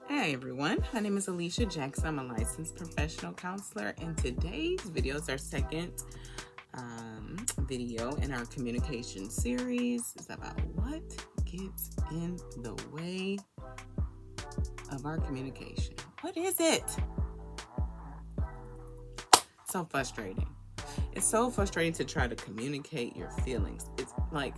Hey everyone, my name is Alicia Jackson. I'm a licensed professional counselor, and today's video is our second video in our communication series. It's about what gets in the way of our communication. What is it? So frustrating. It's so frustrating to try to communicate your feelings. It's like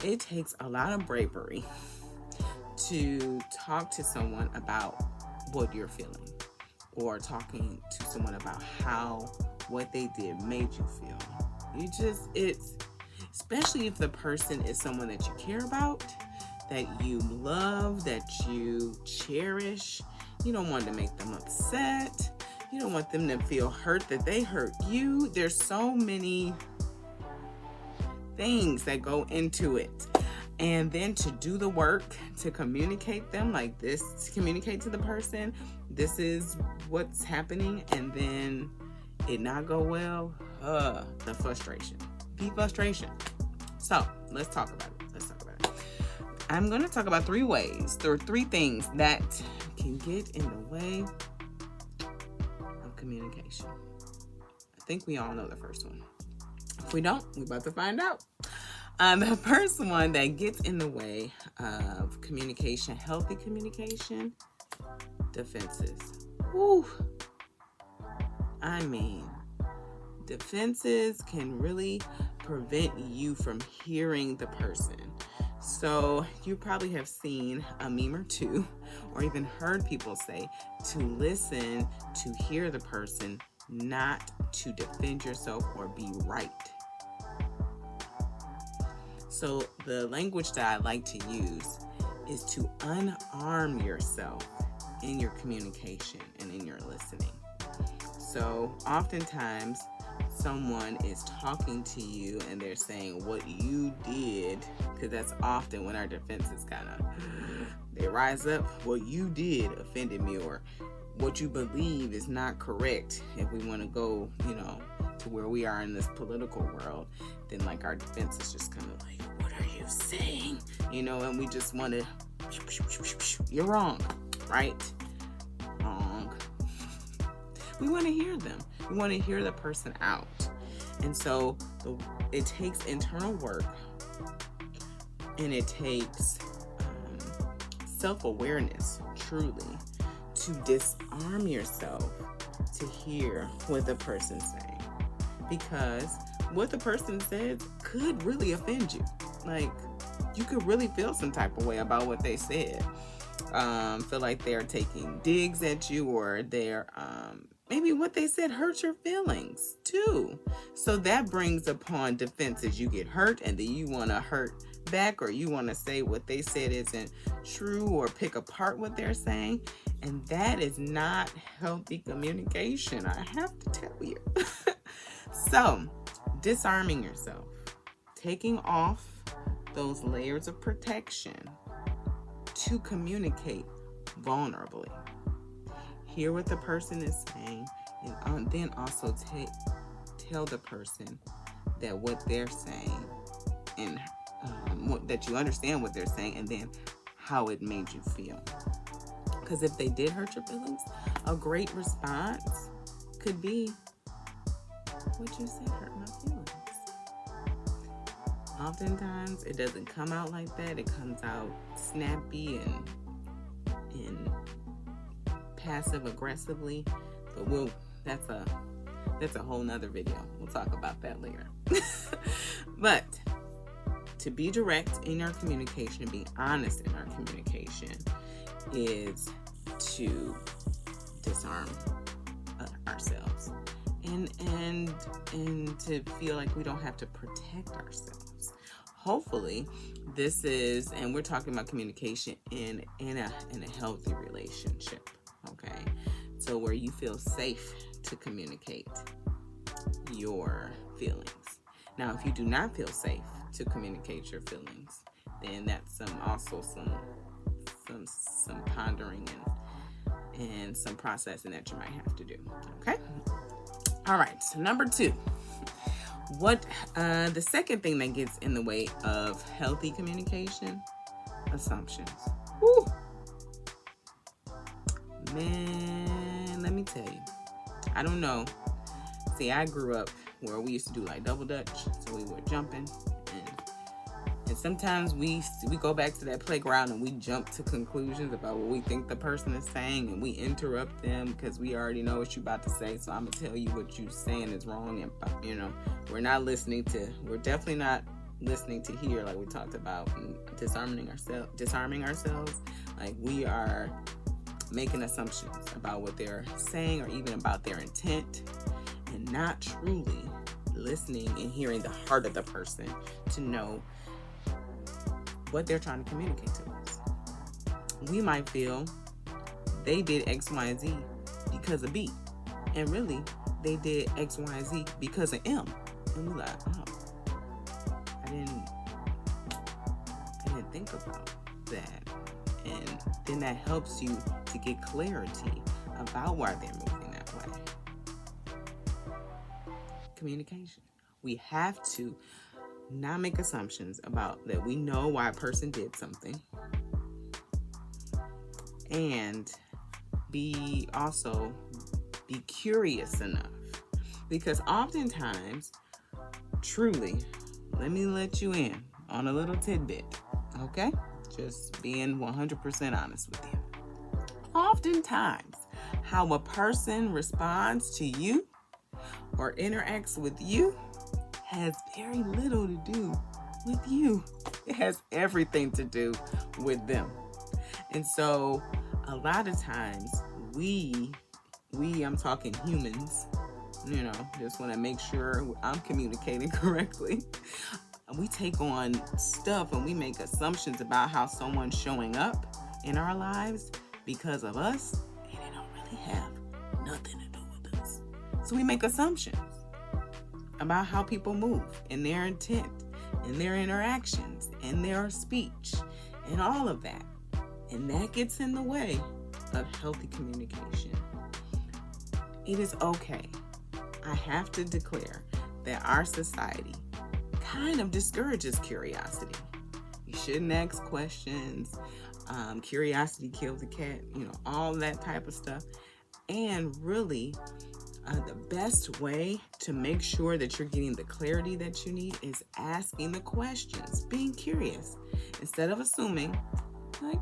it takes a lot of bravery to talk to someone about what you're feeling, or talking to someone about how what they did made you feel. It's especially if the person is someone that you care about, that you love, that you cherish. You don't want to make them upset. You don't want them to feel hurt that they hurt you. There's so many things that go into it. And then to do the work to communicate them like this, to communicate to the person, this is what's happening, and then it not go well, the frustration. So let's talk about it. I'm going to talk about 3 ways. There are 3 things that can get in the way of communication. I think we all know the first one. If we don't, we're about to find out. The first one that gets in the way of communication, healthy communication, defenses. Whew. I mean, defenses can really prevent you from hearing the person. So you probably have seen a meme or 2, or even heard people say to listen to hear the person, not to defend yourself or be right. So the language that I like to use is to unarm yourself in your communication and in your listening. So oftentimes someone is talking to you and they're saying what you did, because that's often when our defenses they rise up. What you did offended me, or what you believe is not correct. If we want to go, to where we are in this political world, then like our defense is just kind of like, what are you saying? And we just want to, you're wrong, right? Wrong. We want to hear them. We want to hear the person out. And so it takes internal work, and it takes self-awareness, truly, to disarm yourself to hear what the person's saying. Because what the person says could really offend you. Like, you could really feel some type of way about what they said. Feel like they're taking digs at you, or they're maybe what they said hurt your feelings too. So that brings upon defenses. You get hurt, and then you want to hurt back, or you want to say what they said isn't true, or pick apart what they're saying. And that is not healthy communication, I have to tell you. So, disarming yourself, taking off those layers of protection to communicate vulnerably. Hear what the person is saying, and then also tell the person that what they're saying, and that you understand what they're saying, and then how it made you feel. Because if they did hurt your feelings, a great response could be, what you said hurt my feelings. Oftentimes, it doesn't come out like that. It comes out snappy and passive aggressively. But that's a whole nother video. We'll talk about that later. But to be direct in our communication, be honest in our communication, is to disarm ourselves, and to feel like we don't have to protect ourselves. Hopefully, this is, and we're talking about communication in a healthy relationship. Okay, so where you feel safe to communicate your feelings. Now, if you do not feel safe to communicate your feelings, then that's some pondering and some processing that you might have to do. Okay. All right. So number 2, what the second thing that gets in the way of healthy communication? Assumptions. Woo. me tell you, I don't know. See, I grew up where we used to do like double dutch, so we were jumping, and sometimes we go back to that playground and we jump to conclusions about what we think the person is saying, and we interrupt them because we already know what you're about to say. So I'm gonna tell you what you're saying is wrong, and we're definitely not listening to hear, like we talked about, disarming ourselves. Like, we are making assumptions about what they're saying or even about their intent, and not truly listening and hearing the heart of the person to know what they're trying to communicate to us. We might feel they did X, Y, and Z because of B, and really they did X, Y, and Z because of M, and we're like, oh, I didn't think about that. And then that helps you to get clarity about why they're moving that way. Communication. We have to not make assumptions about that. We know why a person did something, and be curious enough, because oftentimes, truly, let me let you in on a little tidbit, okay? Just being 100% honest with you. Oftentimes, how a person responds to you or interacts with you has very little to do with you. It has everything to do with them. And so a lot of times I'm talking humans, just want to make sure I'm communicating correctly. We take on stuff and we make assumptions about how someone's showing up in our lives because of us, and it don't really have nothing to do with us. So we make assumptions about how people move and their intent and their interactions and their speech and all of that. And that gets in the way of healthy communication. It is okay. I have to declare that our society kind of discourages curiosity. You shouldn't ask questions. Curiosity kills the cat, all that type of stuff. And really, the best way to make sure that you're getting the clarity that you need is asking the questions, being curious, instead of assuming, like,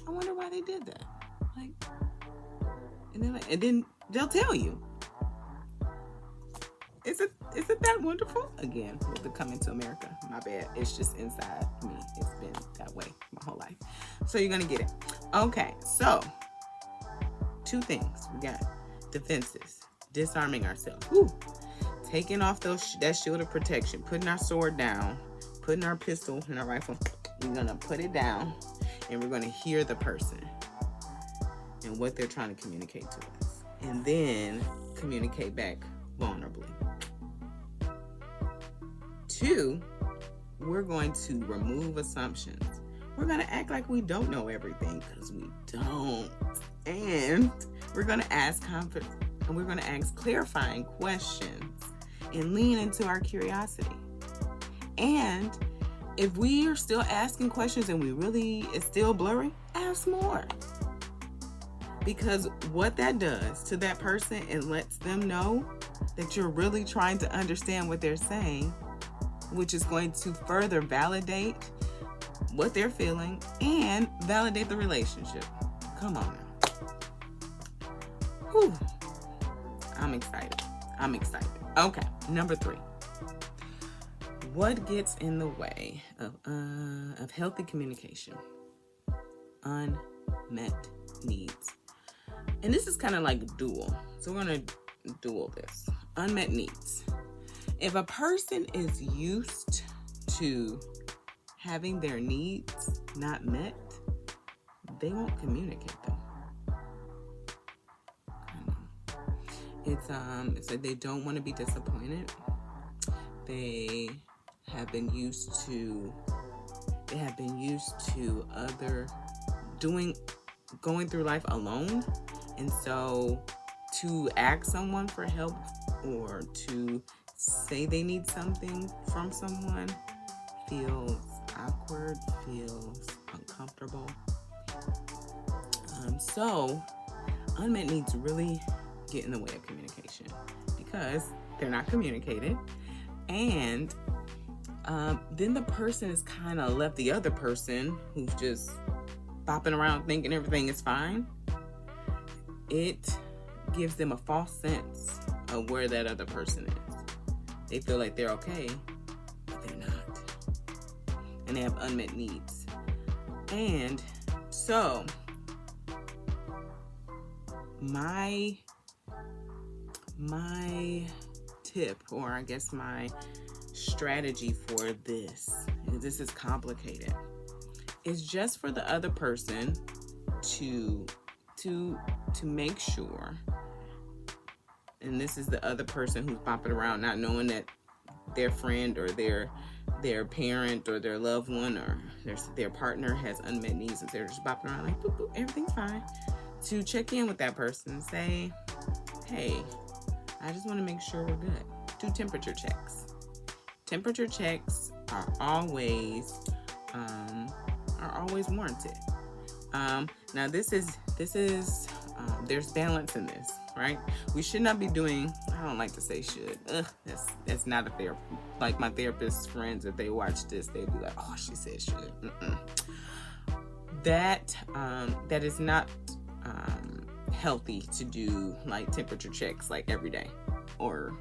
I wonder why they did that. And then they'll tell you. Isn't that wonderful? Again, with the Coming to America. My bad. It's just inside me. It's been that way my whole life. So you're going to get it. Okay, so 2 things. We got defenses, disarming ourselves. Taking off that shield of protection, putting our sword down, putting our pistol and our rifle. We're going to put it down, and we're going to hear the person and what they're trying to communicate to us. And then communicate back vulnerably. 2, we're going to remove assumptions. We're going to act like we don't know everything, because we don't. And we're going to ask clarifying questions and lean into our curiosity. And if we are still asking questions and it's still blurry, ask more. Because what that does to that person, it lets them know that you're really trying to understand what they're saying, which is going to further validate what they're feeling and validate the relationship. Come on now. Whew. I'm excited. Okay, number 3. What gets in the way of healthy communication? Unmet needs. And this is kind of like dual. So we're going to dual this. Unmet needs. If a person is used to having their needs not met, they won't communicate them. It's like they don't want to be disappointed. They have been used to going through life alone. And so to ask someone for help or to say they need something from someone feels awkward, feels uncomfortable. So unmet needs really get in the way of communication because they're not communicated. And then the person is kind of left, the other person who's just bopping around thinking everything is fine. It gives them a false sense of where that other person is. They feel like they're okay, but they're not. And they have unmet needs. And so, my tip, or I guess my strategy for this, and this is complicated, is just for the other person to make sure, and this is the other person who's bopping around not knowing that their friend or their parent or their loved one or their partner has unmet needs, and they're just bopping around like boop, boop, everything's fine, to check in with that person and say, hey, I just want to make sure we're good. Do temperature checks. Temperature checks are always warranted. Now this is there's balance in this, right? We should not be doing, I don't like to say should. That's not a therapy. Like my therapist's friends, if they watch this, they'd be like, oh, she said should. That is not healthy to do like temperature checks like every day, or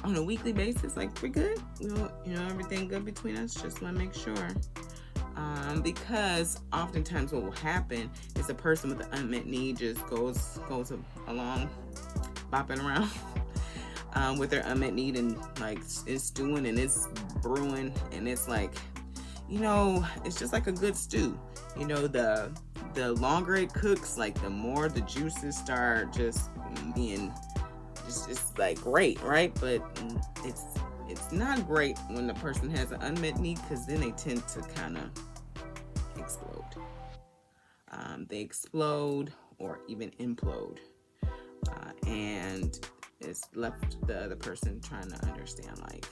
on a weekly basis. Like, we're good, everything good between us, just want to make sure. Because oftentimes what will happen is a person with an unmet need just goes along bopping around with their unmet need, and like it's stewing and it's brewing, and it's like, it's just like a good stew. The longer it cooks, like the more the juices start just being just like great, right? But it's not great when the person has an unmet need, because then they tend to kind of explode. They explode or even implode, and it's left the other person trying to understand, like,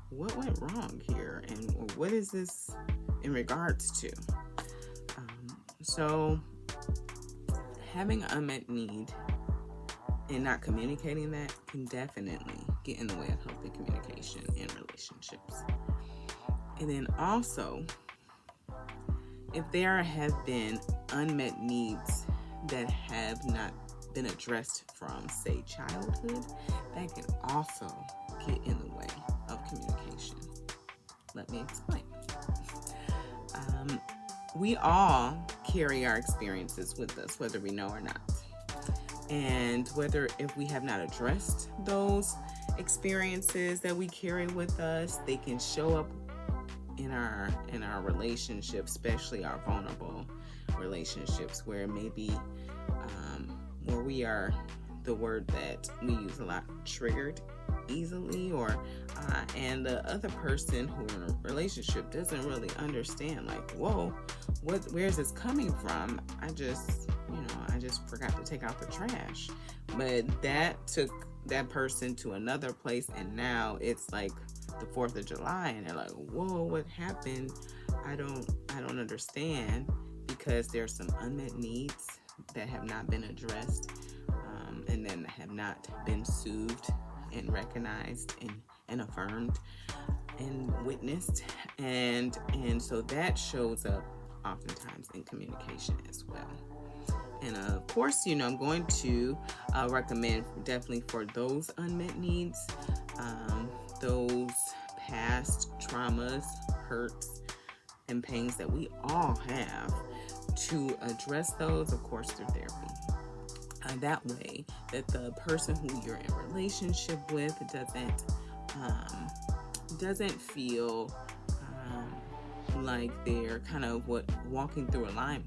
what went wrong here, and what is this in regards to? So having an unmet need and not communicating that can definitely get in the way of healthy communication in relationships. And then also, if there have been unmet needs that have not been addressed from, say, childhood, that can also get in the way of communication. Let me explain. We all carry our experiences with us, whether we know or not. And if we have not addressed those experiences that we carry with us, they can show up in our relationships, especially our vulnerable relationships, where maybe where we are, the word that we use a lot, triggered easily, or and the other person who in a relationship doesn't really understand, like, whoa, where's this coming from? I just forgot to take out the trash. But that took that person to another place, and now it's like the 4th of July, and they're like, whoa, what happened? I don't understand, because there's some unmet needs that have not been addressed, and then have not been soothed and recognized and affirmed and witnessed, and so that shows up oftentimes in communication as well. And of course, I'm going to recommend definitely for those unmet needs, those past traumas, hurts, and pains that we all have, to address those, of course, through therapy. That way, that the person who you're in relationship with doesn't feel like they're kind of walking through a landmine.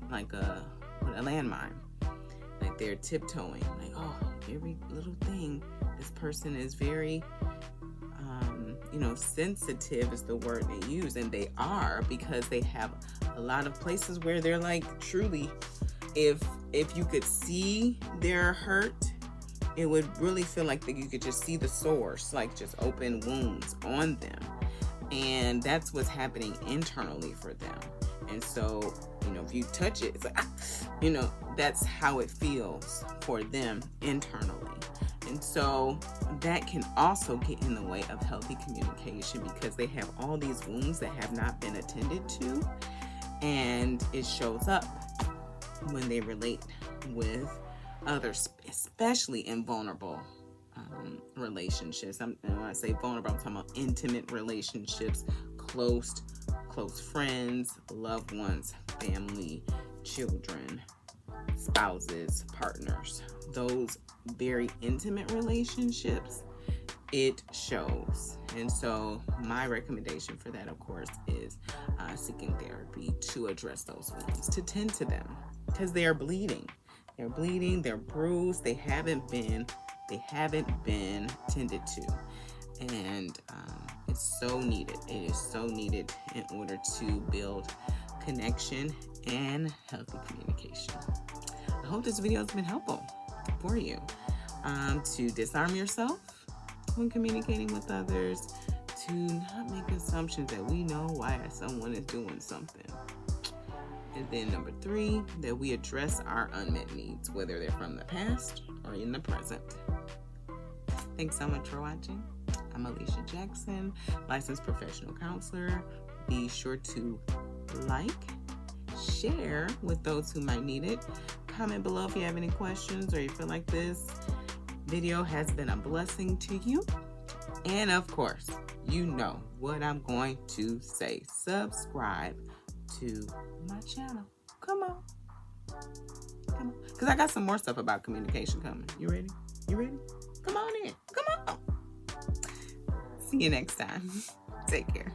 Like they're tiptoeing, like, oh, every little thing. This person is very sensitive is the word they use, and they are, because they have a lot of places where they're like, truly, if you could see their hurt, it would really feel like that you could just see the source, like just open wounds on them. And that's what's happening internally for them. And so if you touch it, it's like, that's how it feels for them internally. And so that can also get in the way of healthy communication because they have all these wounds that have not been attended to, and it shows up when they relate with others, especially in vulnerable relationships. When I say vulnerable, I'm talking about intimate relationships, close friends, loved ones, family, children, spouses, partners. Those very intimate relationships, it shows. And so my recommendation for that, of course, is seeking therapy to address those wounds, to tend to them, because they are bleeding. They're bleeding, they're bruised, they haven't been tended to. And it's so needed. It is so needed in order to build connection and healthy communication. I hope this video has been helpful for you to disarm yourself when communicating with others, to not make assumptions that we know why someone is doing something. And then number 3, that we address our unmet needs, whether they're from the past or in the present. Thanks so much for watching. I'm Alicia Jackson, licensed professional counselor. Be sure to like, share with those who might need it. Comment below if you have any questions or you feel like this video has been a blessing to you. And of course, you know what I'm going to say. Subscribe to my channel. Come on. Because I got some more stuff about communication coming. You ready? Come on in. Come on. See you next time. Take care.